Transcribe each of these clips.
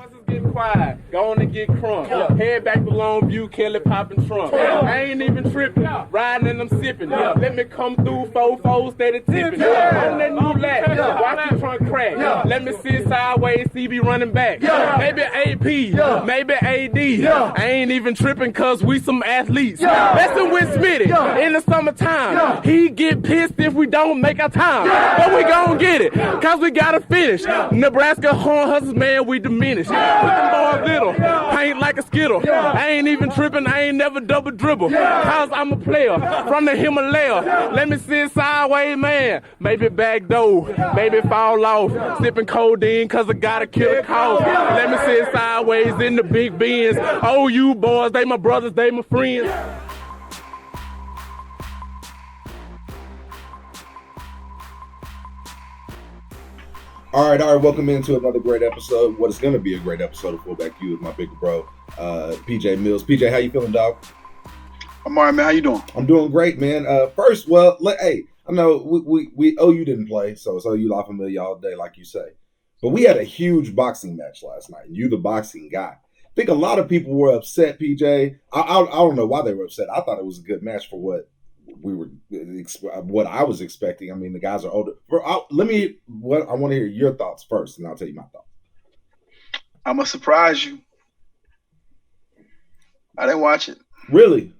Boys is getting quiet. Go on and get crunk. Head back to Longview, Kelly popping trunk. I ain't even tripping. Riding and I'm sipping. Let me come through, 4-4 steady tipping. On that new lap. Watch the trunk crack. Let me sit sideways, CB running back. Maybe AP, maybe AD. I ain't even tripping cause we some athletes. Messing with Smitty in the summertime. He get pissed if we don't make our time. But we gon' get it, cause we gotta finish. Nebraska Horn Hustlers, man, we diminished. Put them boys little, paint like a skittle. I ain't even tripping, I ain't never double dribble. Cause I'm a player from the Himalaya. Let me sit sideways, man. Maybe back door, maybe fall off. Sipping codeine cause I gotta kill a cough. Let me sit sideways in the big Benz. Oh, you boys, they my brothers, they my friends. All right, welcome into another great episode. What is going to be a great episode of FullbackU with my big bro, PJ Mills. PJ, how you feeling, dog? I'm all right, man. How you doing? I'm doing great, man. First, hey, I know we OU didn't play, so it's OU La Familia all day, like you say. But we had a huge boxing match last night, and you the boxing guy. I think a lot of people were upset, PJ. I don't know why they were upset. I thought it was a good match for what I was expecting. I mean, the guys are older. I want to hear your thoughts first, and I'll tell you my thoughts. I'm gonna surprise you. I didn't watch it. Really?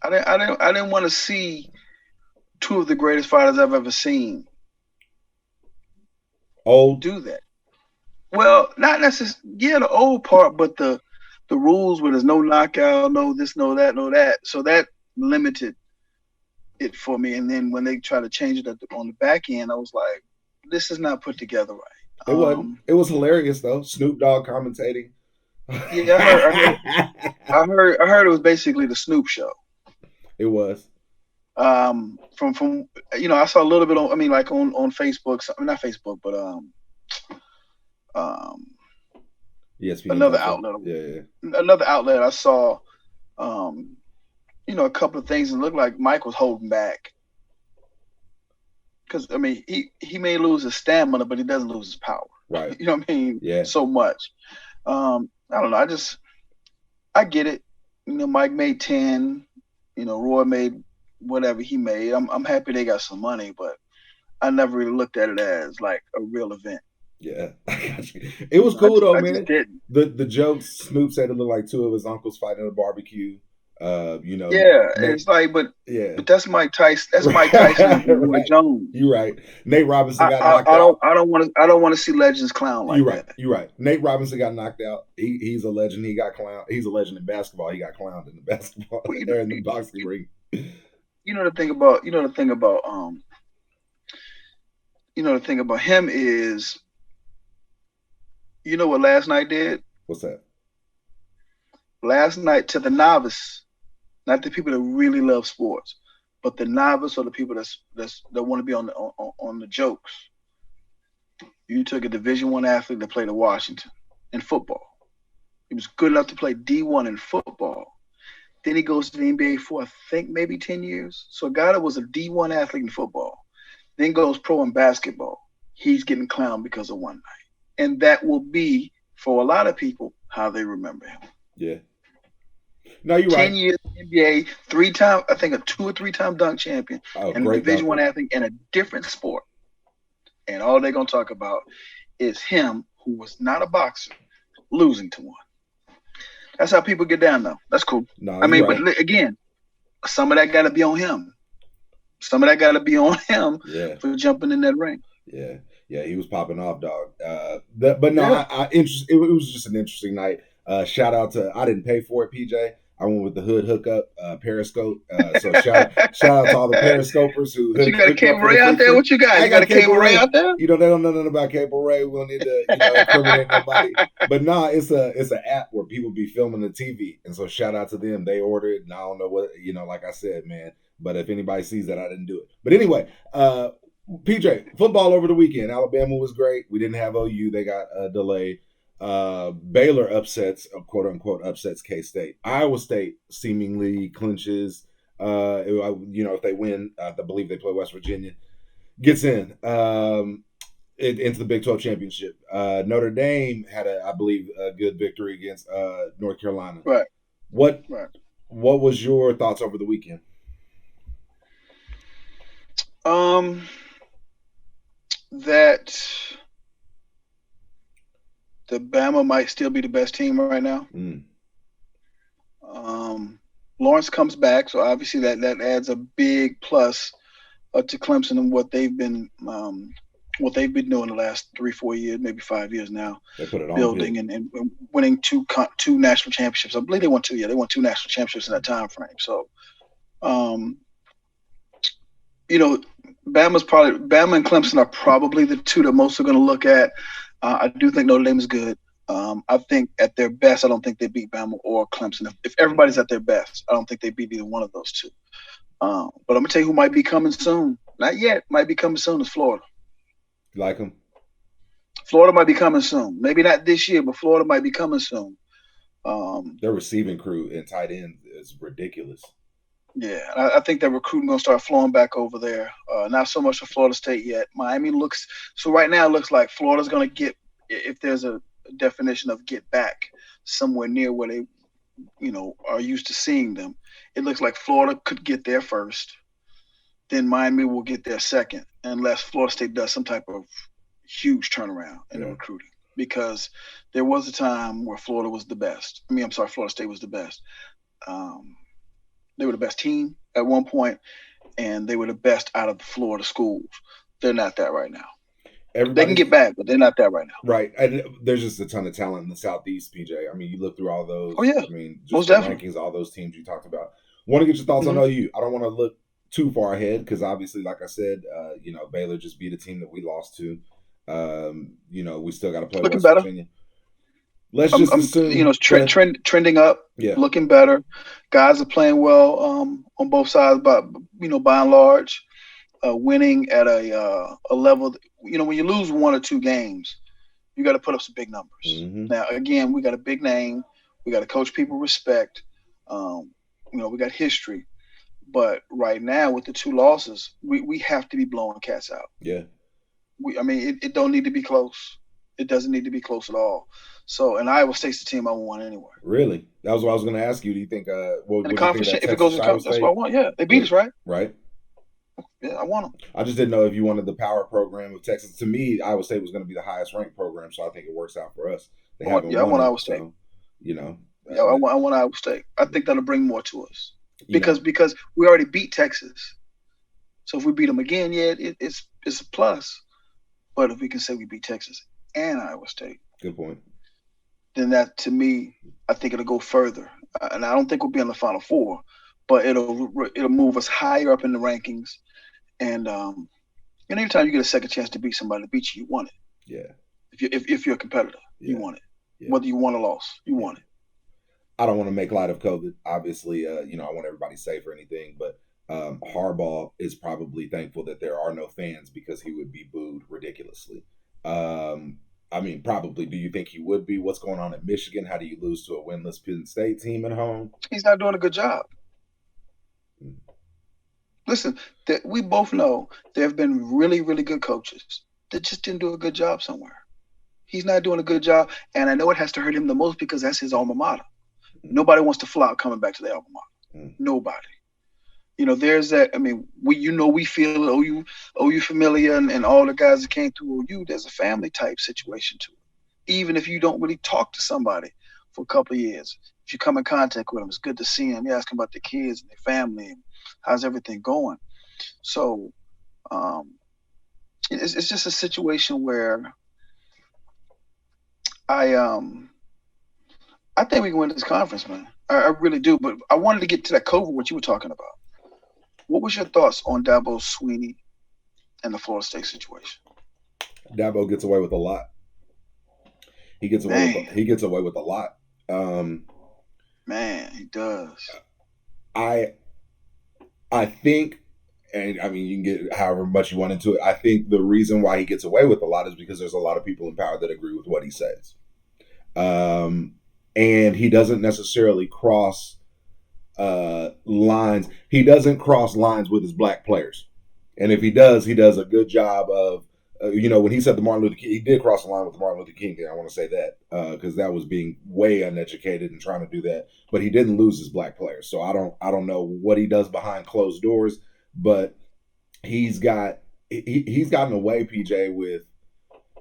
I didn't want to see two of the greatest fighters I've ever seen. Do that. Well, not necessarily. Yeah, the old part, but the rules where there's no knockout, no this, no that, no that. So that limited it for me. And then when they try to change it on the back end, I was like, this is not put together right. It wasn't. It was hilarious though. Snoop Dogg commentating. Yeah, I heard it was basically the Snoop show. It was. From I saw a little bit on on Facebook, not Facebook, but ESPN, another outlet. Yeah. Another outlet I saw a couple of things that looked like Mike was holding back. Because he may lose his stamina, but he doesn't lose his power. Right. You know what I mean? Yeah. So much. I don't know. I get it. Mike made 10. Roy made whatever he made. I'm happy they got some money, but I never really looked at it as like a real event. Yeah, I got you. It was cool though, man. The jokes. Snoop said it looked like two of his uncles fighting at a barbecue. Yeah, it's like, but that's Mike Tyson. That's Mike Tyson and Roy Jones. You're right. Nate Robinson got knocked out. I don't want to see legends clown like that. You're right. Nate Robinson got knocked out. He's a legend. He got clowned. He's a legend in basketball. He got clowned in the basketball there in the boxing ring. The thing about him is, what last night did? What's that? Last night, to the novice, not the people that really love sports, but the novice or the people that want to be on the jokes. You took a Division I athlete that played at Washington in football. He was good enough to play D1 in football. Then he goes to the NBA for, I think, maybe 10 years. So a guy that was a D1 athlete in football, then goes pro in basketball. He's getting clowned because of one night. And that will be, for a lot of people, how they remember him. Yeah. No, you're 10 right. 10 years NBA, 3-time, I think a 2 or 3-time dunk champion, and a Division I athlete in a different sport. And all they're going to talk about is him, who was not a boxer, losing to one. That's how people get down, though. That's cool. No, but again, some of that got to be on him. Some of that got to be on him for jumping in that ring. Yeah, he was popping off, dog. It was just an interesting night. Shout out to, I didn't pay for it, PJ. I went with the hood hookup, Periscope. So shout out to all the Periscopers who. You got a cable ray out there? What you got? You got a cable ray out there? They don't know nothing about cable ray. We don't need to incriminate nobody. But no, it's an app where people be filming the TV, and so shout out to them. They ordered, and I don't know what like I said, man. But if anybody sees that, I didn't do it. But anyway, PJ, football over the weekend. Alabama was great. We didn't have OU. They got delayed. Baylor upsets, quote unquote, upsets K-State. Iowa State seemingly clinches. If they win, I believe they play West Virginia, gets in. into the Big 12 championship. Notre Dame had I believe, a good victory against North Carolina. Right. What was your thoughts over the weekend? That the Bama might still be the best team right now. Lawrence comes back, so obviously that adds a big plus to Clemson and what they've been doing the last 3-4 years, maybe 5 years now. They put it on building and winning two national championships. I believe they won two. Yeah, they won two national championships in that time frame. So, Bama and Clemson are probably the two that most are going to look at. I do think Notre Dame is good. I think at their best, I don't think they beat Bama or Clemson. If everybody's at their best, I don't think they beat either one of those two. But I'm going to tell you who might be coming soon. Not yet. Might be coming soon is Florida. You like them? Florida might be coming soon. Maybe not this year, but Florida might be coming soon. Their receiving crew and tight end is ridiculous. Yeah, I think that recruiting going to start flowing back over there. Not so much for Florida State yet. Miami right now it looks like Florida's going to get, if there's a definition of get back, somewhere near where they, are used to seeing them. It looks like Florida could get there first. Then Miami will get there second, unless Florida State does some type of huge turnaround in the recruiting. Because there was a time where Florida was the best. Florida State was the best. They were the best team at one point, and they were the best out of the Florida schools. They're not that right now. They can get back, but they're not that right now. Right. And there's just a ton of talent in the Southeast, PJ. You look through all those. Oh, yeah. Just most the definitely. rankings, all those teams you talked about. Want to get your thoughts on OU. I don't want to look too far ahead because obviously, like I said, Baylor just beat a team that we lost to. We still got to play looking West better. Virginia. Let's just assume, trending up, looking better. Guys are playing well on both sides, but by and large, winning at a level. When you lose one or two games, you got to put up some big numbers. Now, again, we got a big name. We got to coach people respect. We got history, but right now with the two losses, we have to be blowing cats out. Yeah. It don't need to be close. It doesn't need to be close at all. So, and Iowa State's the team I want anyway. Really? That was what I was going to ask you. Do you think in the conference, if it goes to the conference, that's what I want. Yeah, they beat us, right? Right. Yeah, I want them. I just didn't know if you wanted the power program of Texas. To me, Iowa State was going to be the highest ranked program, so I think it works out for us. I want Iowa State. So, I want Iowa State. I think that'll bring more to us because we already beat Texas. So if we beat them again, it's a plus. But if we can say we beat Texas and Iowa State, good point. Then that, to me, I think it'll go further. And I don't think we'll be in the Final Four, but it'll move us higher up in the rankings. And anytime you get a second chance to beat somebody, to beat you want it. Yeah. If you're a competitor, you want it. Yeah. Whether you won or lost, you want it. I don't want to make light of COVID. Obviously, I want everybody safe or anything, but Harbaugh is probably thankful that there are no fans because he would be booed ridiculously. Probably. Do you think he would be? What's going on at Michigan? How do you lose to a winless Penn State team at home? He's not doing a good job. Listen, we both know there have been really, really good coaches that just didn't do a good job somewhere. He's not doing a good job, and I know it has to hurt him the most because that's his alma mater. Nobody wants to flop coming back to their alma mater. Nobody. There's that. We feel OU familiar and all the guys that came through OU. There's a family type situation to it. Even if you don't really talk to somebody for a couple of years, if you come in contact with them, it's good to see them. You ask them about their kids and their family and how's everything going. So it's just a situation where I think we can win this conference, man. I really do. But I wanted to get to that COVID, what you were talking about. What was your thoughts on Dabo Swinney and the Florida State situation? Dabo gets away with a lot. He gets away with a lot. Man, he does. I think, and you can get however much you want into it. I think the reason why he gets away with a lot is because there's a lot of people in power that agree with what he says. And he doesn't necessarily cross lines. He doesn't cross lines with his black players. And if he does a good job of when he said the Martin Luther King, he did cross the line with the Martin Luther King thing. I want to say that because that was being way uneducated and trying to do that. But he didn't lose his black players, so I don't know what he does behind closed doors. But he's gotten away, PJ,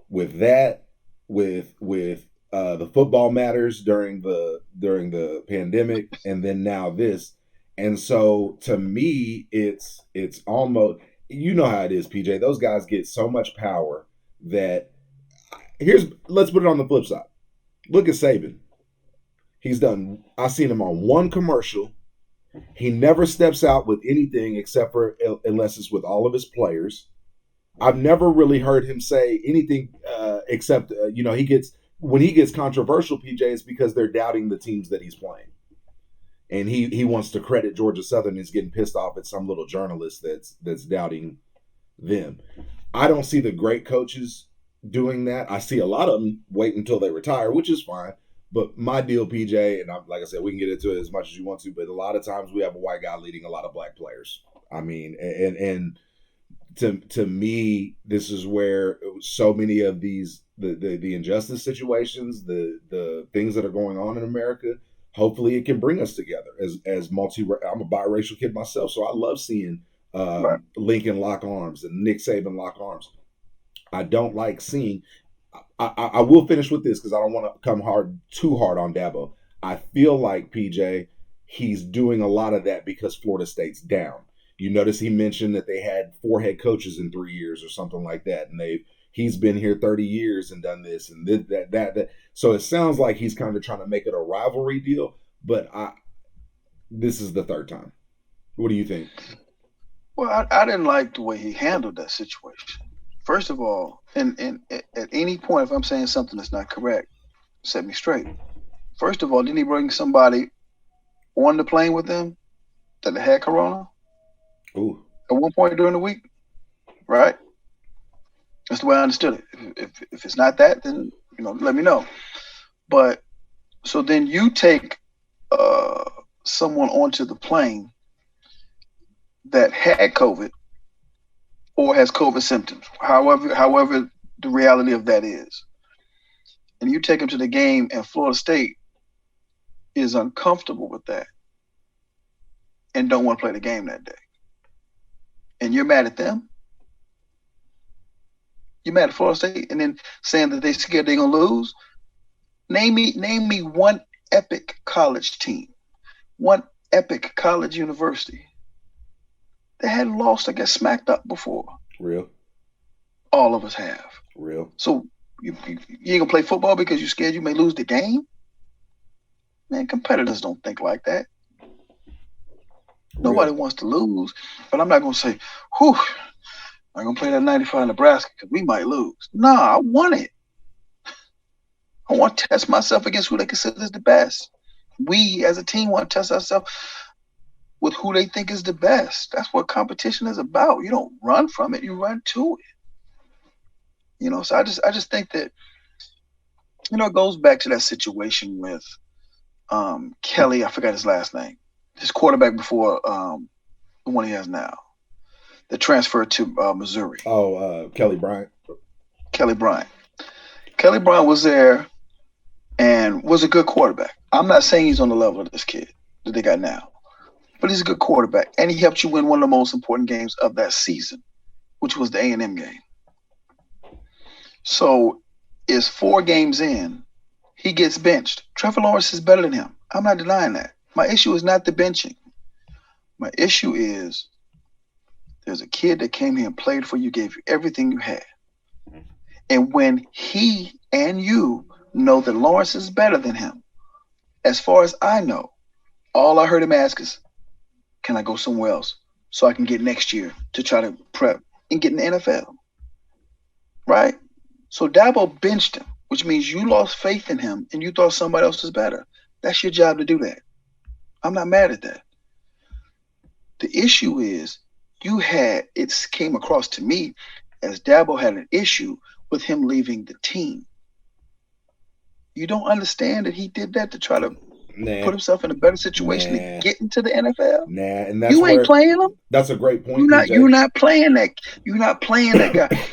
with that, with the football matters during the pandemic, and then now this. And so to me, it's almost, you know how it is, PJ. Those guys get so much power that let's put it on the flip side. Look at Saban. I've seen him on one commercial. He never steps out with anything unless it's with all of his players. I've never really heard him say anything except when he gets controversial, PJ, it's because they're doubting the teams that he's playing. And he wants to credit Georgia Southern. He's getting pissed off at some little journalist that's doubting them. I don't see the great coaches doing that. I see a lot of them wait until they retire, which is fine. But my deal, PJ, and like I said, we can get into it as much as you want to, but a lot of times we have a white guy leading a lot of black players. I mean, and to me, this is where so many of these the injustice situations, the things that are going on in America, hopefully it can bring us together as I'm a biracial kid myself, so I love seeing Lincoln lock arms and Nick Saban lock arms. I don't like seeing. I will finish with this because I don't want to come too hard on Dabo. I feel like, PJ, he's doing a lot of that because Florida State's down. You notice he mentioned that they had 4 head coaches in 3 years or something like that, and he's been here 30 years and done this and that. So it sounds like he's kind of trying to make it a rivalry deal, but this is the 3rd time. What do you think? Well, I didn't like the way he handled that situation. First of all, and at any point, if I'm saying something that's not correct, set me straight. First of all, didn't he bring somebody on the plane with him that had corona? Ooh. At one point during the week, right? That's the way I understood it. If it's not that, then let me know. But so then you take someone onto the plane that had COVID or has COVID symptoms, however the reality of that is, and you take them to the game, and Florida State is uncomfortable with that and don't want to play the game that day, and you're mad at them. You're mad at Florida State, and then saying that they're scared they're gonna lose. Name me one epic college team, one epic college university that hadn't lost, I guess, smacked up before. Real. All of us have. Real. So you ain't gonna play football because you're scared you may lose the game? Man, competitors don't think like that. Real. Nobody wants to lose, but I'm not gonna say, whew, I'm going to play that 95 Nebraska because we might lose. Nah, I want it. I want to test myself against who they consider is the best. We, as a team, want to test ourselves with who they think is the best. That's what competition is about. You don't run from it. You run to it. So I just think that, it goes back to that situation with Kelly. I forgot his last name. His quarterback before the one he has now. The transfer to Missouri. Kelly Bryant. Kelly Bryant was there and was a good quarterback. I'm not saying he's on the level of this kid that they got now, but he's a good quarterback, and he helped you win one of the most important games of that season, which was the A&M game. So is 4 games in, he gets benched. Trevor Lawrence is better than him. I'm not denying that. My issue is not the benching. My issue is there's a kid that came here and played for you, gave you everything you had. And when he and you know that Lawrence is better than him, as far as I know, all I heard him ask is, can I go somewhere else so I can get next year to try to prep and get in the NFL? Right? So Dabo benched him, which means you lost faith in him and you thought somebody else was better. That's your job to do that. I'm not mad at that. The issue is, it came across to me as Dabo had an issue with him leaving the team. You don't understand that he did that to try to put himself in a better situation to get into the NFL? And that's you ain't playing him. That's a great point. You're not playing that. You're not playing that guy.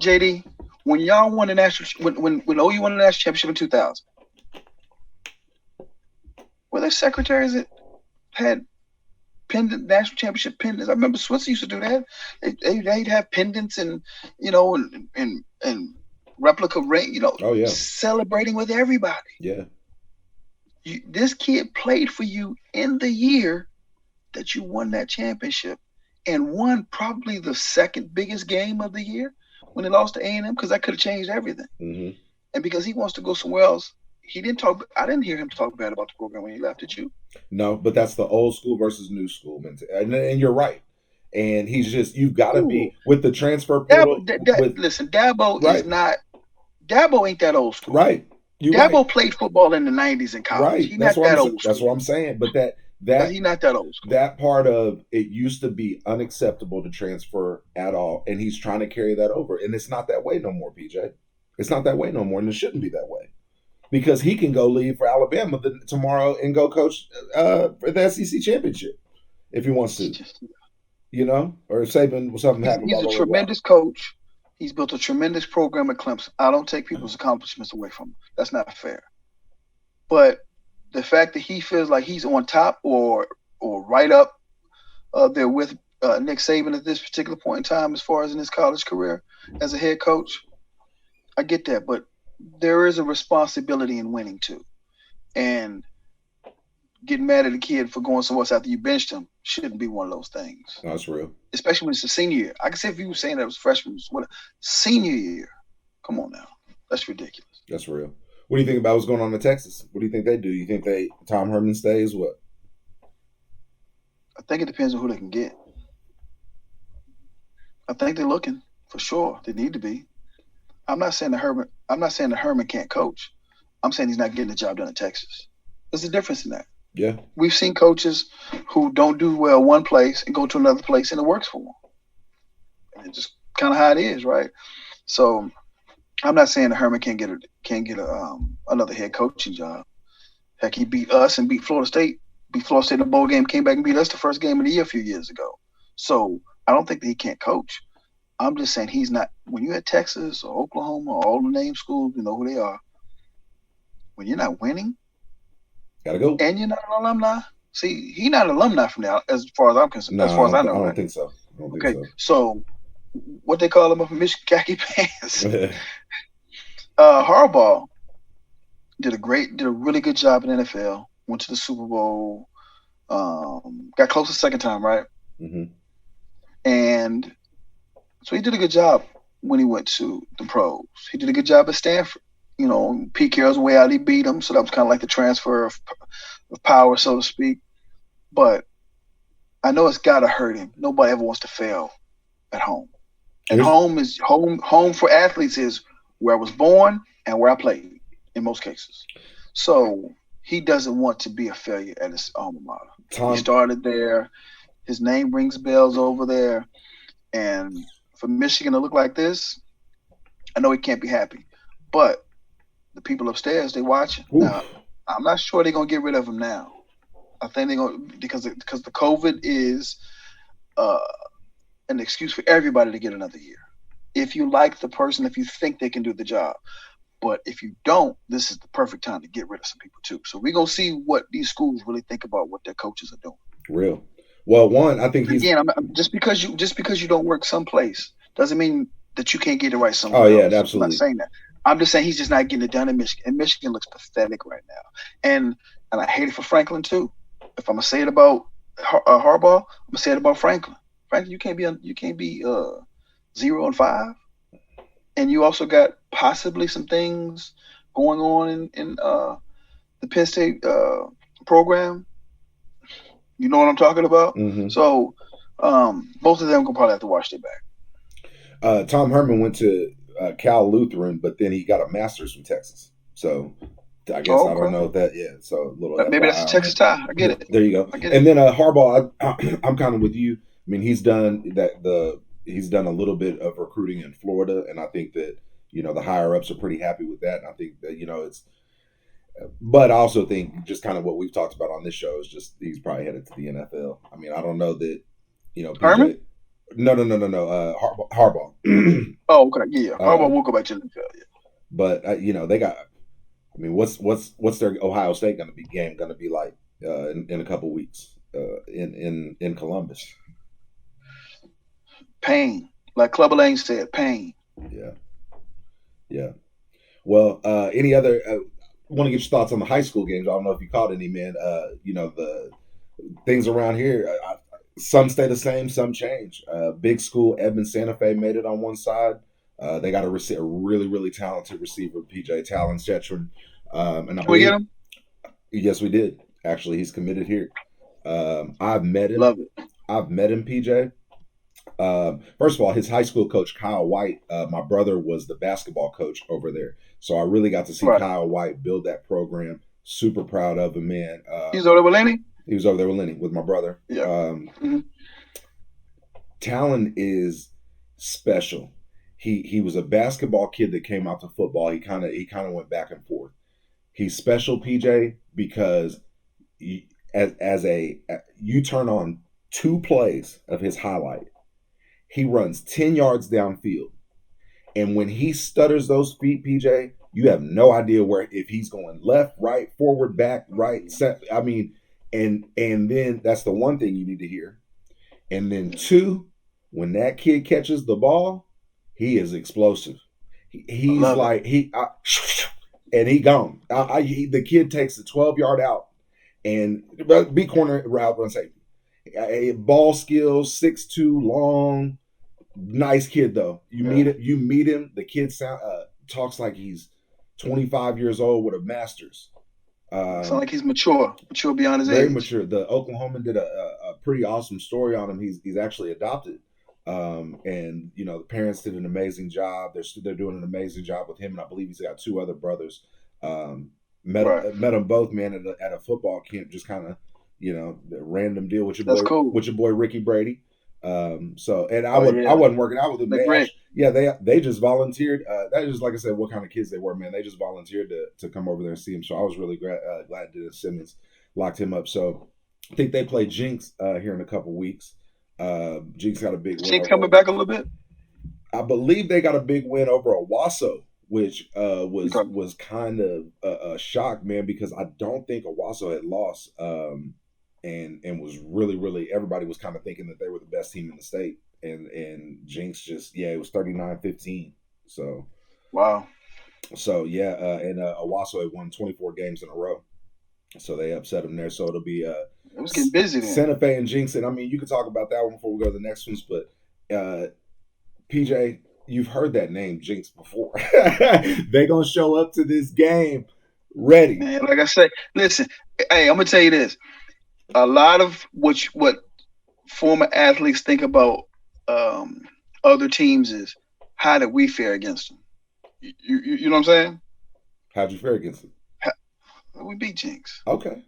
JD, when y'all won the national, when OU won the national championship in 2000, were there secretaries that had national championship pendants? I remember Switzer used to do that. They'd have pendants and and replica ring, Oh yeah, celebrating with everybody. yeah. This kid played for you in the year that you won that championship and won probably the second biggest game of the year when they lost to A&M, because that could have changed everything. Mm-hmm. And because he wants to go somewhere else, he didn't talk. I didn't hear him talk bad about the program when he left. Did you? No, but that's the old school versus new school mentality, and you're right. And you've got to be with the transfer portal. Listen, Dabo right. is not. Dabo ain't that old school. Right. Dabo played football in the 90s in college. Right. He's not that old school. That's what I'm saying. But he's not that old school. That part of it used to be unacceptable to transfer at all, and he's trying to carry that over. And it's not that way no more, PJ. It's not that way no more, and it shouldn't be that way. Because he can go leave for Alabama tomorrow and go coach for the SEC championship if he wants to. Or if something happened. He's a tremendous coach. He's built a tremendous program at Clemson. I don't take people's accomplishments away from him. That's not fair. But the fact that he feels like he's on top or right up there with Nick Saban at this particular point in time as far as in his college career as a head coach, I get that. But there is a responsibility in winning too. And getting mad at a kid for going somewhere else after you benched him shouldn't be one of those things. That's real. Especially when it's a senior year. I can say if you were saying that it was freshman, senior year. Come on now. That's ridiculous. That's real. What do you think about what's going on in Texas? What do you think they do? You think Tom Herman stays? What? I think it depends on who they can get. I think they're looking for sure. They need to be. I'm not saying that Herman can't coach. I'm saying he's not getting the job done in Texas. There's a difference in that. Yeah. We've seen coaches who don't do well one place and go to another place and it works for them. And it's just kind of how it is, right? So I'm not saying that Herman can't get another head coaching job. Heck, he beat us and beat Florida State. Beat Florida State in the bowl game, came back and beat us the first game of the year a few years ago. So I don't think that he can't coach. I'm just saying he's not. When you're at Texas or Oklahoma or all the name schools, you know who they are. When you're not winning, gotta go. And you're not an alumni. See, he's not an alumni from there, as far as I'm concerned. No, as far as I know, I don't think so. So what they call him up in Michigan, khaki pants. Harbaugh did a really good job in the NFL. Went to the Super Bowl. Got close the second time, right? Mm-hmm. And so he did a good job when he went to the pros. He did a good job at Stanford. Pete Carroll's way out, he beat him. So that was kind of like the transfer of power, so to speak. But I know it's got to hurt him. Nobody ever wants to fail at home. And home for athletes is where I was born and where I played in most cases. So he doesn't want to be a failure at his alma mater. He started there. His name rings bells over there. And for Michigan to look like this, I know he can't be happy. But the people upstairs, they watching. Now, I'm not sure they're gonna get rid of him now. I think they're gonna because the COVID is an excuse for everybody to get another year. If you like the person, if you think they can do the job. But if you don't, this is the perfect time to get rid of some people too. So we're gonna see what these schools really think about what their coaches are doing. Real. Well, one, I think just because you don't work someplace doesn't mean that you can't get it right somewhere. Oh yeah, else. absolutely. I'm not saying that. I'm just saying he's just not getting it done in Michigan. And Michigan looks pathetic right now. And I hate it for Franklin too. If I'm gonna say it about Harbaugh, I'm gonna say it about Franklin. Franklin, you can't be 0-5, and you also got possibly some things going on in the Penn State program. You know what I'm talking about? Mm-hmm. So both of them will probably have to watch their back. Tom Herman went to Cal Lutheran, but then he got a master's from Texas. So I guess I don't know if that. Yeah, so a little. Maybe that's a Texas tie. I get it. There you go. And then Harbaugh, I'm kind of with you. I mean, he's done he's done a little bit of recruiting in Florida, and I think that the higher ups are pretty happy with that. And I think that it's. But I also think just kind of what we've talked about on this show is just he's probably headed to the NFL. I mean, I don't know that PJ, Herman? No. Harbaugh. Oh, okay, yeah. Harbaugh will go back to the NFL. Yeah. But they got. I mean, what's their Ohio State game going to be like in a couple weeks in Columbus? Pain, like Clubber Lang said, pain. Yeah. Well, any other? Want to get your thoughts on the high school games? I don't know if you caught any, man. The things around here. Some stay the same, some change. Big school, Edmond Santa Fe made it on one side. They got a really, really talented receiver, PJ Talon Chetron. And I Can we get him? Yes, we did. Actually, he's committed here. I've met him. Love it. I've met him, PJ. First of all, his high school coach, Kyle White, my brother was the basketball coach over there. So I really got to see Kyle White build that program. Super proud of him, man. He's over there with Lenny? He was over there with Lenny, with my brother. Yeah. Talon is special. He was a basketball kid that came out to football. He kind of went back and forth. He's special, PJ, because you turn on 2 plays of his highlight. He runs 10 yards downfield. And when he stutters those feet, PJ, you have no idea if he's going left, right, forward, back, right, set. I mean, and then that's the one thing you need to hear. And then 2, when that kid catches the ball, he is explosive. He's like, and he gone. The kid takes the 12-yard out and be corner route run safety. Ball skills, 6'2", long, nice kid though. You meet him. The kid talks like he's 25 years old with a master's. Sound like he's mature beyond his age. Very mature. The Oklahoman did a pretty awesome story on him. He's actually adopted. And the parents did an amazing job. They're doing an amazing job with him, and I believe he's got 2 other brothers. Met them both, man, at a football camp. Just kind of, the random deal with your boy Ricky Brady. I wasn't working out with them. They just volunteered. That is, like I said, what kind of kids they were, man. They just volunteered to come over there and see him. So I was really glad Dennis Simmons locked him up. So I think they play Jinx here in a couple weeks. Jinx got a big win. Jinx coming back a little bit? I believe they got a big win over Owasso, which was kind of a shock, man, because I don't think Owasso had lost. And was really, really, everybody was kind of thinking that they were the best team in the state. And Jinx it was 39-15. So wow. So and Owasso had won 24 games in a row. So they upset them there. So it'll be it was getting busy then. Santa Fe and Jinx. And I mean, you can talk about that one before we go to the next ones, but PJ, you've heard that name Jinx before. They're gonna show up to this game ready. Man, like I say, listen, hey, I'm gonna tell you this. A lot of what former athletes think about other teams is how did we fare against them? You know what I'm saying? How'd you fare against them? We beat Jinx. Okay.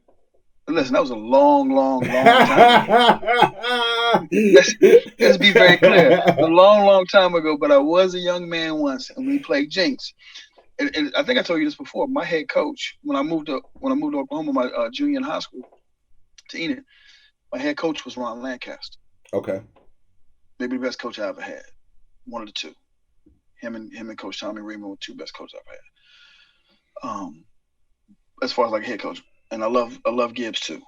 Listen, that was a long time ago. Let's be very clear. A long time ago, but I was a young man once, and we played Jinx. And I think I told you this before. My head coach, when I moved to Oklahoma, my junior in high school, to Enid, my head coach was Ron Lancaster. Okay. Maybe the best coach I ever had. One of the 2. Him and Coach Tommy Raymond were 2 best coaches I've had. As far as like head coach. And I love Gibbs too.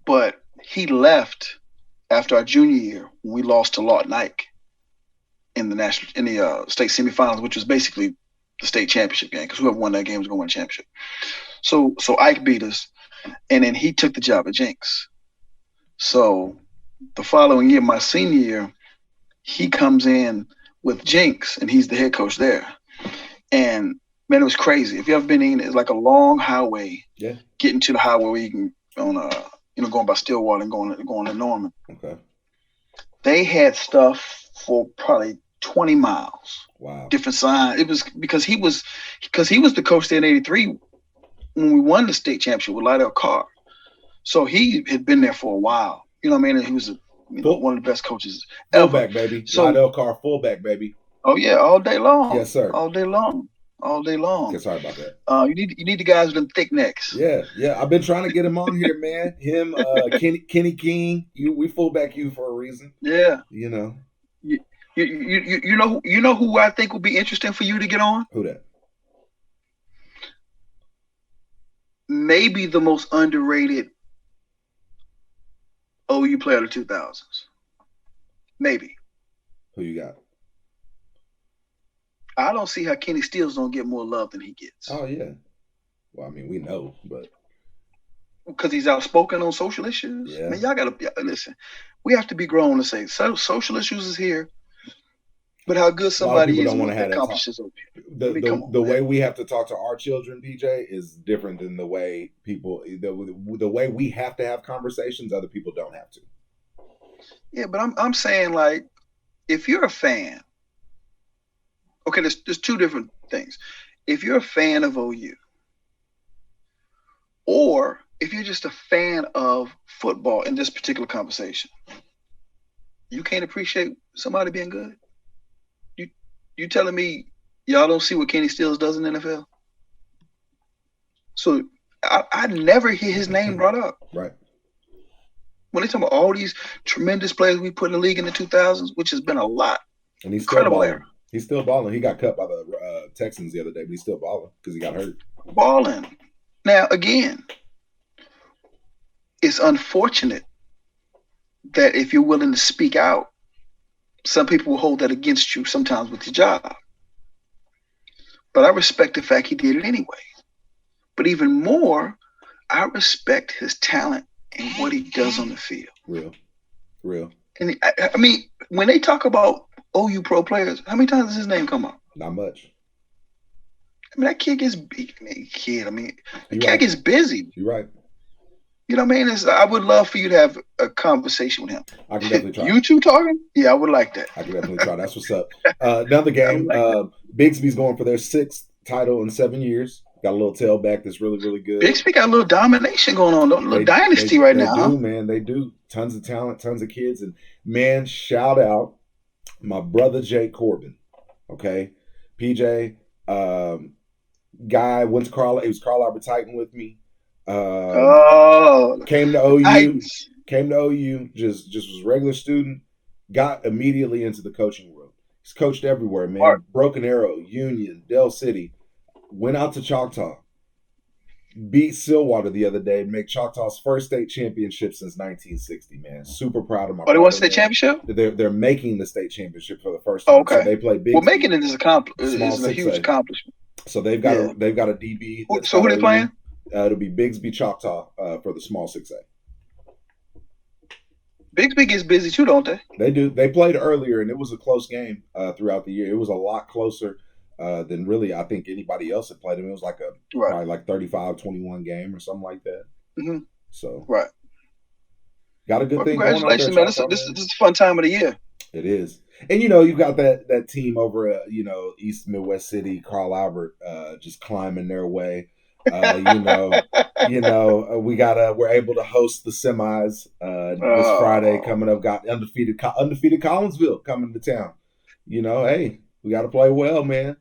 But he left after our junior year when we lost to Lawton Ike in the state semifinals, which was basically the state championship game, because whoever won that game was gonna win a championship. So Ike beat us. And then he took the job at Jinx. So the following year, my senior year, he comes in with Jinx, and he's the head coach there. And man, it was crazy. If you ever been in, it's like a long highway. Yeah. Getting to the highway where you can going by Stillwater and going to Norman. Okay. They had stuff for probably 20 miles. Wow. Different signs. It was because he was the coach there in '83. When we won the state championship with Lydell Carr. So he had been there for a while. You know what I mean? And he was one of the best coaches ever. Fullback, baby. So, Lydell Carr, fullback, baby. Oh, yeah, all day long. Yes, sir. All day long. all day long. Okay, sorry about that. You need the guys with them thick necks. Yeah. I've been trying to get him on here, man. Him, Kenny King. We FullbackU for a reason. Yeah. You know. You know who I think would be interesting for you to get on? Who that? Maybe the most underrated OU player of the 2000s. Maybe. Who you got? I don't see how Kenny Stills don't get more love than he gets. Oh yeah. Well, I mean, we know, but because he's outspoken on social issues. Yeah. Man, y'all gotta listen. We have to be grown to say social issues is here, but how good somebody is and what that accomplishes over here. The way we have to talk to our children, PJ, is different than the way people the way we have to have conversations. Other people don't have to. Yeah, but I'm saying, like, if you're a fan, okay, there's two different things. If you're a fan of OU, or if you're just a fan of football in this particular conversation, you can't appreciate somebody being good. You telling me y'all don't see what Kenny Stills does in the NFL? So I never hear his name brought up. Right. When they talk about all these tremendous players we put in the league in the 2000s, which has been a lot. And he's still balling. He's still balling. He got cut by the Texans the other day, but he's still balling because he got hurt. Balling. Now, again, it's unfortunate that if you're willing to speak out, some people will hold that against you sometimes with your job. But I respect the fact he did it anyway. But even more, I respect his talent and what he does on the field. Real. And I mean, when they talk about OU pro players, how many times does his name come up? Not much. I mean, that kid gets big. Cat right. gets busy. You're right. You know what I mean? I would love for you to have a conversation with him. I can definitely try. You two talking? Yeah, I would like that. I can definitely try. That's what's up. Another game. Bigsby's going for their 6th title in 7 years. Got a little tailback that's really, really good. Bigsby got a little domination going on, a little dynasty right now. They do, man. They do. Tons of talent, tons of kids. And, man, shout out my brother Jay Corbin. Okay? PJ, guy went to Carl. He was Carl Albert Titan with me. Came to OU. Nice. Came to OU. Just was a regular student. Got immediately into the coaching world. He's coached everywhere, man. Art. Broken Arrow, Union, Dell City. Went out to Choctaw. Beat Stillwater the other day. Make Choctaw's first state championship since 1960. Man, super proud of my. Oh, they won state championship. They're making the state championship for the first time. Oh, okay. So they play big. Well, making it is a huge accomplishment. So they've got a DB. So who are they playing? It'll be Bigsby Choctaw for the small 6A. Bigsby gets busy too, don't they? They do. They played earlier, and it was a close game throughout the year. It was a lot closer than really I think anybody else had played him. It was like probably like 35-21 game or something like that. Mm-hmm. So right, got a good thing going on. Congratulations, man! This is a fun time of the year. It is, and you got that team over at East Midwest City, Carl Albert, just climbing their way. We're able to host the semis this Friday coming up. Got undefeated Collinsville coming to town. Hey, we got to play well, man.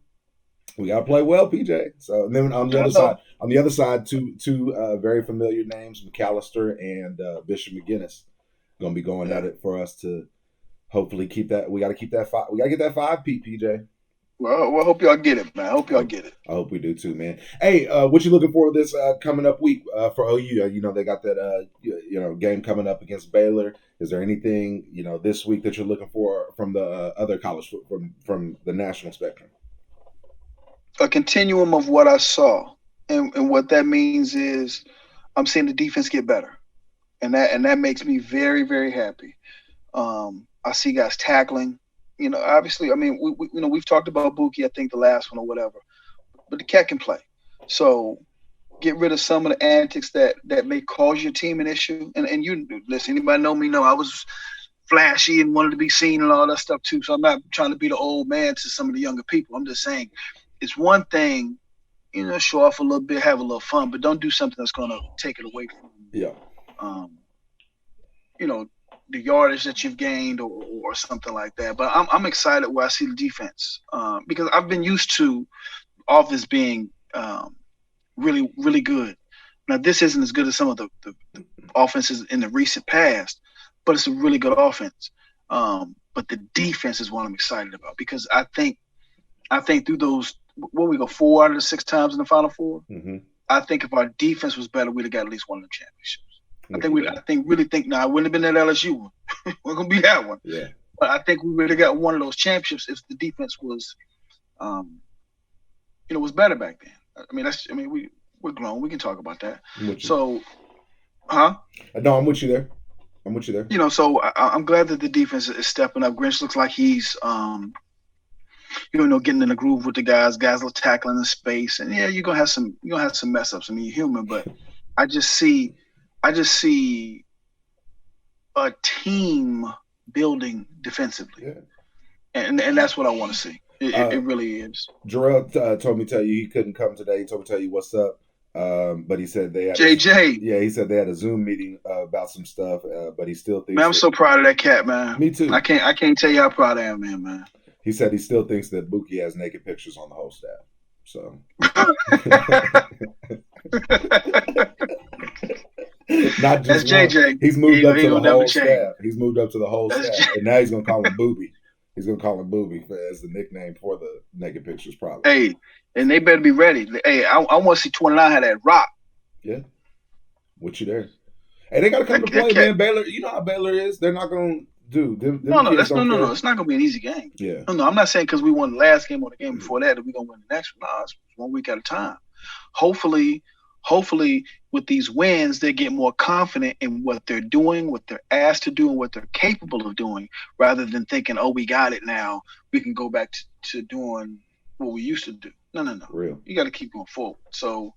We got to play well, PJ. So and then on the other side, two very familiar names, McAllister and Bishop McGinnis, going to be going at it for us to hopefully keep that. We got to keep that five. We got to get that 5-peat, PJ. Well, I hope y'all get it, man. I hope y'all get it. I hope we do too, man. Hey, what you looking for this coming up week for OU? They got that game coming up against Baylor. Is there anything this week that you're looking for from the other college from the national spectrum? A continuum of what I saw, and what that means is I'm seeing the defense get better, and that makes me very, very happy. I see guys tackling. Obviously, I mean, we've talked about Buki, I think the last one or whatever, but the cat can play. So get rid of some of the antics that may cause your team an issue. And you listen, anybody know me know I was flashy and wanted to be seen and all that stuff too. So I'm not trying to be the old man to some of the younger people. I'm just saying it's one thing, show off a little bit, have a little fun, but don't do something that's going to take it away from you. Yeah. The yardage that you've gained or something like that. But I'm excited where I see the defense because I've been used to offense being really, really good. Now, this isn't as good as some of the offenses in the recent past, but it's a really good offense. But the defense is what I'm excited about, because I think through those, what we go 4 out of the 6 times in the Final Four. Mm-hmm. I think if our defense was better, we'd have got at least one of the championships. I wouldn't have been that LSU one. We're gonna be that one. Yeah. But I think we would have got one of those championships if the defense was, was better back then. We're grown. We can talk about that. So, No, I'm with you there. So I'm glad that the defense is stepping up. Grinch looks like he's, getting in the groove with the guys. Guys are tackling in space, and you're gonna have some mess ups. I mean, you're human, but I just see a team building defensively, and that's what I want to see. It really is. Jarrell told me to tell you he couldn't come today. He told me to tell you what's up. But he said they had JJ. He said they had a Zoom meeting about some stuff. But he still thinks. Man, I'm so proud of that cat, man. Me too. I can't tell you how proud I am, man. He said he still thinks that Buki has naked pictures on the whole staff. So. Not just that's JJ. He's moved up to the whole staff. He's moved up to the whole staff, and now he's gonna call him Booby. He's gonna call him Booby as the nickname for the naked pictures, probably. Hey, and they better be ready. Hey, I want to see 29 have that rock. Yeah, with you there. Hey, they gotta come to play, man. Baylor, you know how Baylor is. They're not gonna do. No. It's not gonna be an easy game. Yeah. No. I'm not saying because we won the last game or the game before that we're gonna win the next one. No, it's 1 week at a time. Hopefully, with these wins, they get more confident in what they're doing, what they're asked to do, and what they're capable of doing, rather than thinking, "Oh, we got it now. We can go back to doing what we used to do." No. Real. You got to keep going forward. So,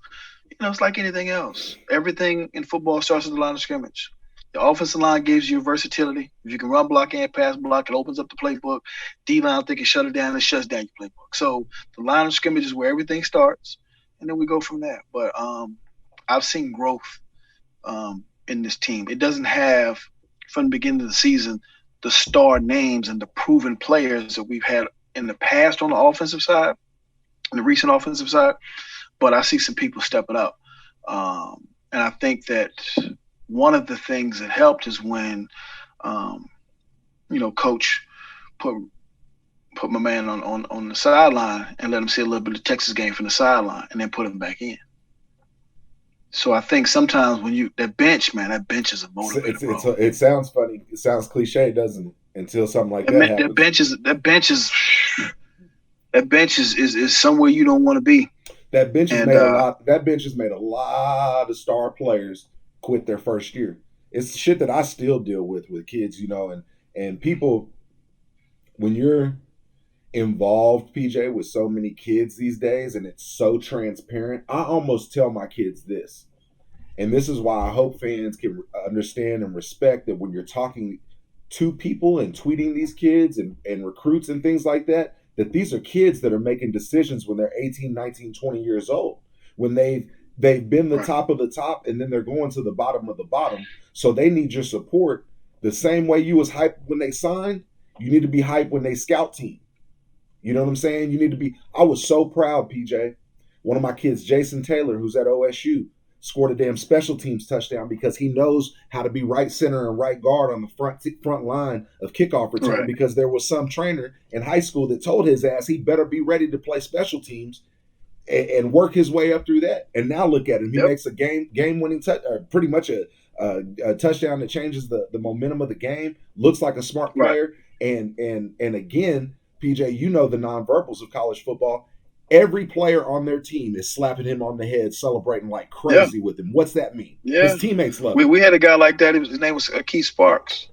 it's like anything else. Everything in football starts at the line of scrimmage. The offensive line gives you versatility. If you can run block and pass block, it opens up the playbook. D-line, they can shut it down, and shuts down your playbook. So the line of scrimmage is where everything starts, and then we go from there. But I've seen growth in this team. It doesn't have, from the beginning of the season, the star names and the proven players that we've had in the past on the offensive side, on the recent offensive side, but I see some people stepping up. And I think that one of the things that helped is when, Coach put my man on the sideline and let him see a little bit of the Texas game from the sideline and then put him back in. So I think sometimes when that bench is a motivator. It sounds funny. It sounds cliche, doesn't it? Until something like that happens. That bench is somewhere you don't want to be. That bench has made a lot. That bench has made a lot of star players quit their first year. It's shit that I still deal with kids, and people. When you're involved, PJ, with so many kids these days, and it's so transparent, I almost tell my kids this, and this is why I hope fans can understand and respect that when you're talking to people and tweeting these kids and recruits and things like that these are kids that are making decisions when they're 18, 19, 20 years old, when they've been the top of the top, and then they're going to the bottom of the bottom. So they need your support the same way you was hyped when they signed. You need to be hyped when they scout team. You know what I'm saying? You need to be. I was so proud, PJ. One of my kids, Jason Taylor, who's at OSU, scored a damn special teams touchdown because he knows how to be right center and right guard on the front line of kickoff return. Right. Because there was some trainer in high school that told his ass he better be ready to play special teams and work his way up through that. And now look at him. He makes a game-winning pretty much a touchdown that changes the momentum of the game. Looks like a smart player. Right. And again, PJ, you know the nonverbals of college football. Every player on their team is slapping him on the head, celebrating like crazy with him. What's that mean? Yeah. His teammates love him. We had a guy like that. His name was Keith Sparks.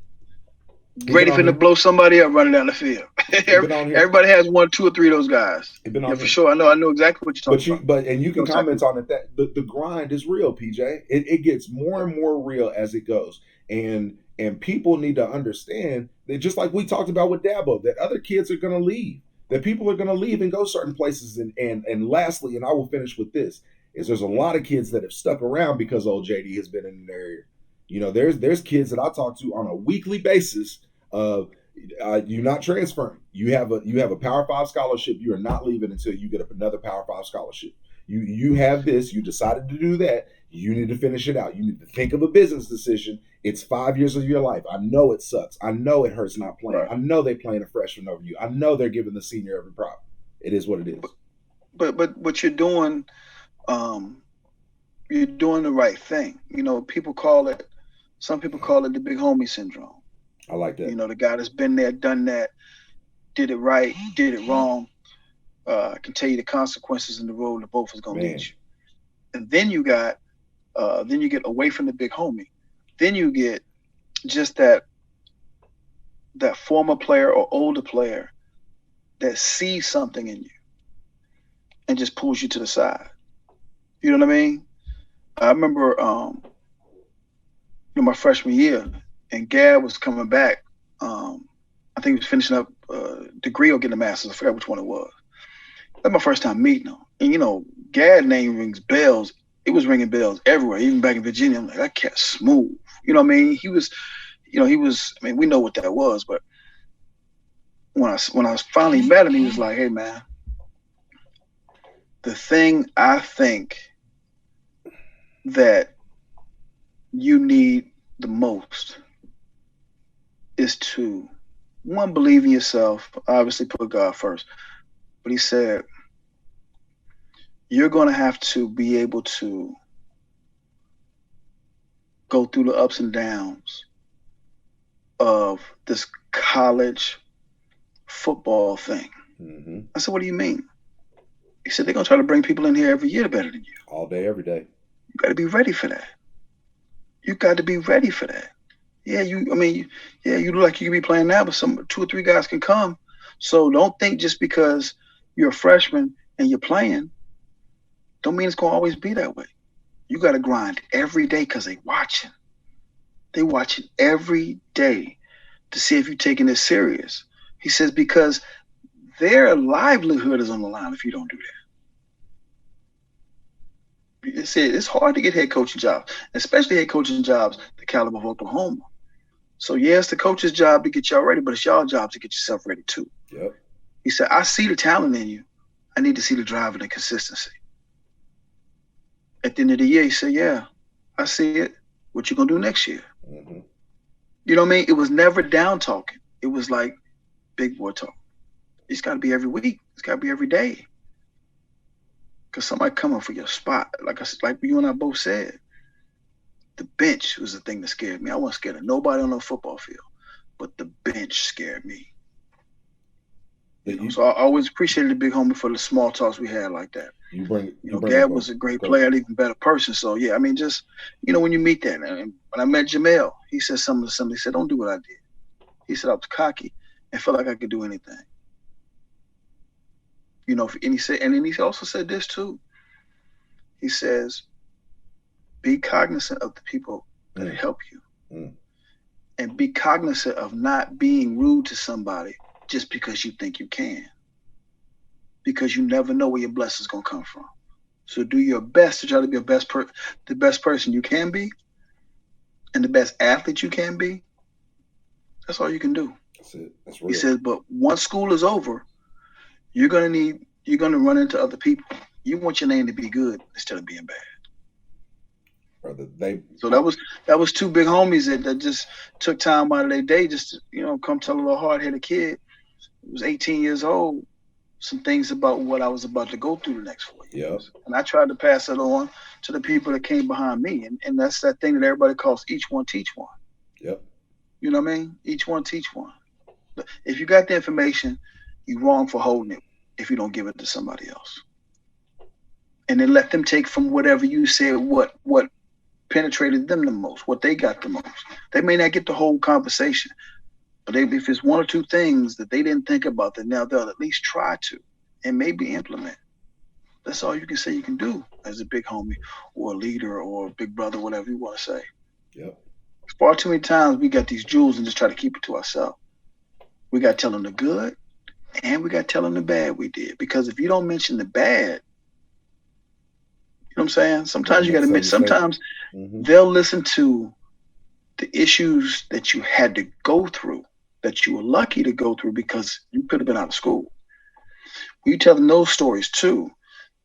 Ready for him to blow somebody up running down the field. Everybody has 1, 2, or 3 of those guys. For sure. I know exactly what you're talking about. And you can comment on it. That the grind is real, PJ. It gets more and more real as it goes. And people need to understand that, just like we talked about with Dabo, that other kids are going to leave. That people are going to leave and go certain places. And lastly, and I will finish with this, is there's a lot of kids that have stuck around because old JD has been in their area. There's kids that I talk to on a weekly basis of, You're not transferring. You have a Power 5 scholarship. You are not leaving until you get another Power 5 scholarship. You have this. You decided to do that. You need to finish it out. You need to think of a business decision. It's 5 years of your life. I know it sucks. I know it hurts not playing. Right. I know they're playing a freshman over you. I know they're giving the senior every problem. It is what it is. But what you're doing, you're doing the right thing. You know, some people call it the big homie syndrome. I like that. You know, the guy that's been there, done that, did it right, did it wrong. Can tell you the consequences in the road that both is gonna lead you. And then you get away from the big homie. Then you get just that former player or older player that sees something in you and just pulls you to the side. You know what I mean? I remember my freshman year, and Gab was coming back. I think he was finishing up a degree or getting a master's. I forgot which one it was. That's my first time meeting him. And, you know, Gad's name rings bells. It was ringing bells everywhere, even back in Virginia. I'm like, that cat's smooth. You know what I mean? He was, I mean, we know what that was. But when I finally met him, he was like, hey, man, the thing I think that you need the most is to, one, believe in yourself, obviously put God first. But he said, you're going to have to be able to go through the ups and downs of this college football thing. Mm-hmm. I said, what do you mean? He said, they're going to try to bring people in here every year better than you. All day, every day. You got to be ready for that. You got to be ready for that. Yeah, you look like you can be playing now, but 2 or 3 guys can come. So don't think just because you're a freshman and you're playing, don't mean it's going to always be that way. You got to grind every day because they watching. They watching every day to see if you're taking this serious. He says because their livelihood is on the line if you don't do that. He said it's hard to get head coaching jobs, especially head coaching jobs the caliber of Oklahoma. So, yeah, it's the coach's job to get y'all ready, but it's y'all job to get yourself ready too. Yep. He said, I see the talent in you. I need to see the drive and the consistency. At the end of the year, he said, yeah, I see it. What you going to do next year? Mm-hmm. You know what I mean? It was never down talking. It was like big boy talk. It's got to be every week. It's got to be every day. Because somebody coming for your spot. Like you and I both said, the bench was the thing that scared me. I wasn't scared of nobody on the football field, but the bench scared me. So I always appreciated the big homie for the small talks we had like that. Gab was a great player, an even better person. So, yeah, I mean, just, when you meet that. And when I met Jamel, he said something. He said, don't do what I did. He said I was cocky and felt like I could do anything. And he also said this too. He says, be cognizant of the people that help you. And be cognizant of not being rude to somebody just because you think you can. Because you never know where your blessing's going to come from. So do your best to try to be the best person you can be and the best athlete you can be. That's all you can do. That's it. That's real. He says, but once school is over, you're going to run into other people. You want your name to be good instead of being bad. Brother, so that was 2 big homies that just took time out of their day just to, come tell a little hard-headed kid who was 18 years old some things about what I was about to go through the next 4 years. Yep. And I tried to pass it on to the people that came behind me. And that's that thing that everybody calls each one teach one. Yep. You know what I mean? Each one teach one. If you got the information, you're wrong for holding it if you don't give it to somebody else. And then let them take from whatever you said what penetrated them the most, what they got the most. They may not get the whole conversation, but if it's 1 or 2 things that they didn't think about, then now they'll at least try to and maybe implement. That's all you can say you can do as a big homie or a leader or a big brother, whatever you want to say. Yep. Far too many times we got these jewels and just try to keep it to ourselves. We got to tell them the good and we got to tell them the bad we did. Because if you don't mention the bad, you know what I'm saying? Sometimes you got to mention, sometimes they'll listen to the issues that you had to go through that you were lucky to go through because you could have been out of school. When you tell them those stories too,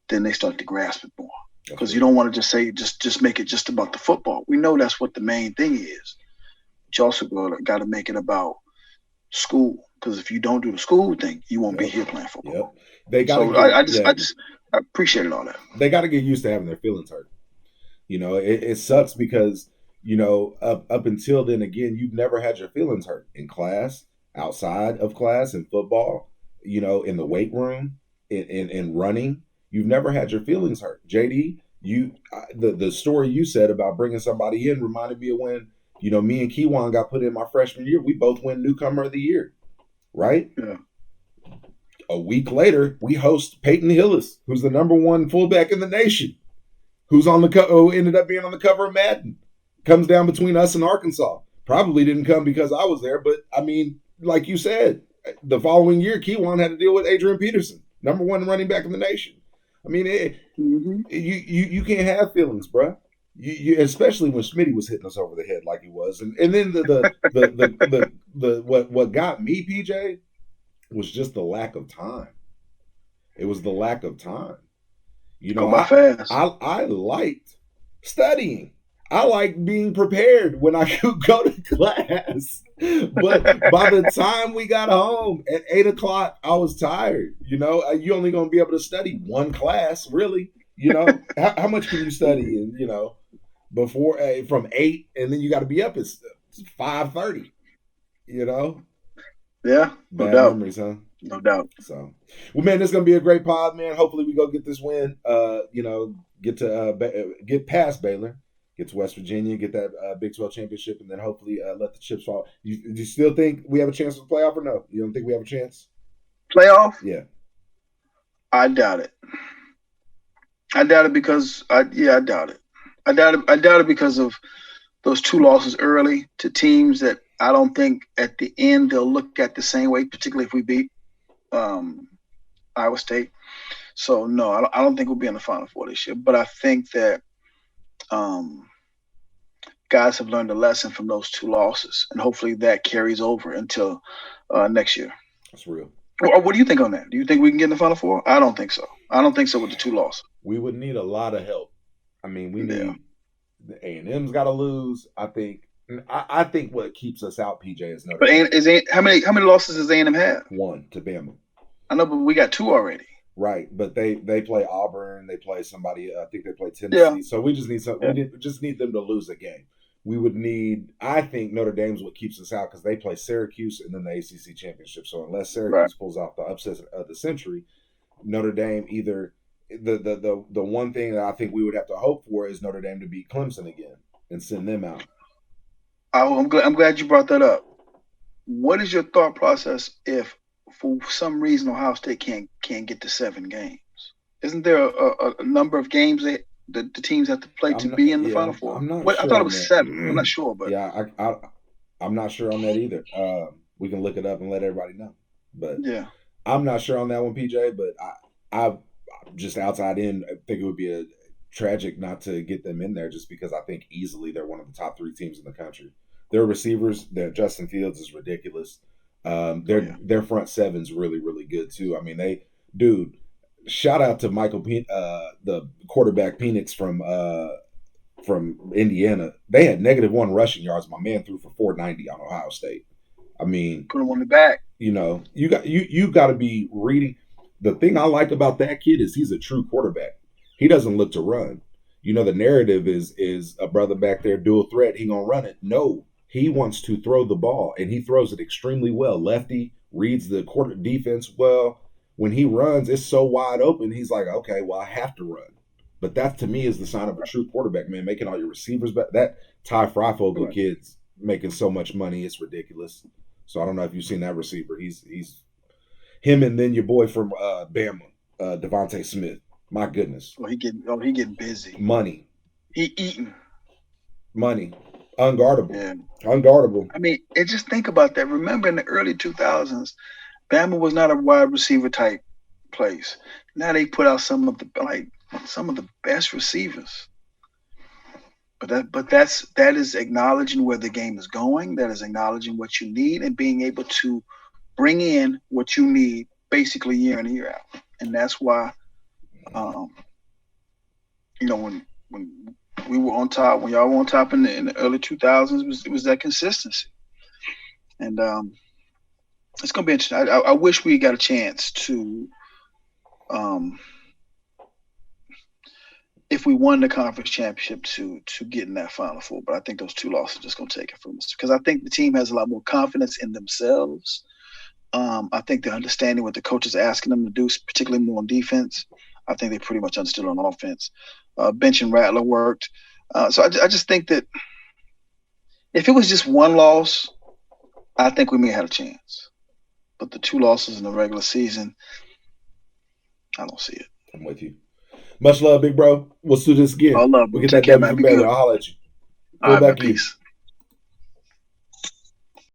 then they start to grasp it more. Because you don't want to just say, just make it just about the football. We know that's what the main thing is. But you also got to make it about school. Because if you don't do the school thing, you won't be here playing football. Yep. They got. So I appreciated all that. They got to get used to having their feelings hurt. You know, it sucks because, you know, up until then, again, you've never had your feelings hurt in class, outside of class, in football, you know, in the weight room, in running. You've never had your feelings hurt. JD, the story you said about bringing somebody in reminded me of when, you know, me and Kiwan got put in my freshman year. We both win Newcomer of the Year, right? Yeah. A week later, we host Peyton Hillis, who's the #1 fullback in the nation, who ended up being on the cover of Madden. Comes down between us and Arkansas. Probably didn't come because I was there, but I mean, like you said, the following year, Kiwan had to deal with Adrian Peterson, #1 running back in the nation. I mean, you can't have feelings, bro. You especially when Smitty was hitting us over the head like he was, and then what got me, PJ, was just the lack of time. It was the lack of time. You know, I liked studying. I like being prepared when I could go to class. But by the time we got home at 8 o'clock, I was tired. You know, you're only going to be able to study one class, really. You know, how much can you study? And, you know, before from 8, and then you got to be up at 5:30. You know? Yeah, no Bad doubt. memories, huh? No doubt. So, well, man, this is going to be a great pod, man. Hopefully we go get this win. You know, get past Baylor. Get to West Virginia, get that Big 12 championship, and then hopefully let the chips fall. Do you still think we have a chance for the playoff or no? You don't think we have a chance? Playoff? Yeah. I doubt it. I doubt it because I doubt it. I doubt it because of those 2 losses early to teams that I don't think at the end they'll look at the same way, particularly if we beat Iowa State. So no, I don't think we'll be in the Final Four this year. But I think that guys have learned a lesson from those 2 losses, and hopefully that carries over until next year. That's real. What do you think on that? Do you think we can get in the Final Four? I don't think so. I don't think so with the 2 losses. We would need a lot of help. I mean, we need the A&M's got to lose. I think what keeps us out, PJ, is Notre Dame. How many losses does A&M have? 1 to Bama. I know, but we got 2 already. Right, but they play Auburn. They play somebody. I think they play Tennessee. Yeah. So we just need We just need them to lose a game. We would need. I think Notre Dame's what keeps us out because they play Syracuse and then the ACC championship. So unless Syracuse pulls out the upset of the century, Notre Dame either the one thing that I think we would have to hope for is Notre Dame to beat Clemson again and send them out. I'm glad you brought that up. What is your thought process if, for some reason, Ohio State can't get to 7 games? Isn't there a number of games that the teams have to play to be in the Final Four? I'm not sure I thought it was 7. I'm not sure, but I'm not sure on that either. We can look it up and let everybody know. But yeah, I'm not sure on that one, PJ. But I just outside in, I think it would be a tragic not to get them in there, just because I think easily they're one of the top 3 teams in the country. Their receivers, Justin Fields is ridiculous. Their front 7's really, really good too. I mean, shout out to Michael the quarterback Penix from Indiana. They had -1 rushing yards. My man threw for 490 on Ohio State. I mean, put him on the back. You know, you got to be reading. The thing I like about that kid is he's a true quarterback. He doesn't look to run. You know, the narrative is a brother back there, dual threat. He gonna run it. No, he wants to throw the ball, and he throws it extremely well. Lefty, reads the quarter defense well. When he runs, it's so wide open. He's like, okay, well, I have to run. But that, to me, is the sign of a true quarterback, man, making all your receivers back. That Ty Freifogel kid's making so much money, it's ridiculous. So I don't know if you've seen that receiver. He's him, and then your boy from Bama, Devontae Smith. My goodness. He getting busy. Money. He eating. Money. Unguardable. Yeah. Unguardable. I mean, and just think about that. Remember in the early 2000s, Bama was not a wide receiver type place. Now they put out some of the best receivers. But that is acknowledging where the game is going. That is acknowledging what you need and being able to bring in what you need basically year in and year out. And that's why, when we were on top, when y'all were on top in the early 2000s, it was that consistency. And it's going to be interesting. I wish we got a chance to, if we won the conference championship, to get in that Final Four. But I think those 2 losses are just going to take it from us, because I think the team has a lot more confidence in themselves. I think they're understanding what the coach is asking them to do, particularly more on defense. I think they pretty much understood on offense. Bench and Rattler worked. So I just think that if it was just 1 loss, I think we may have had a chance. But the 2 losses in the regular season, I don't see it. I'm with you. Much love, big bro. We'll do this again. All love, bro. We'll get Take that care, W man. for Be better. good. I'll holler at you. All right, man. FullbackU. Peace.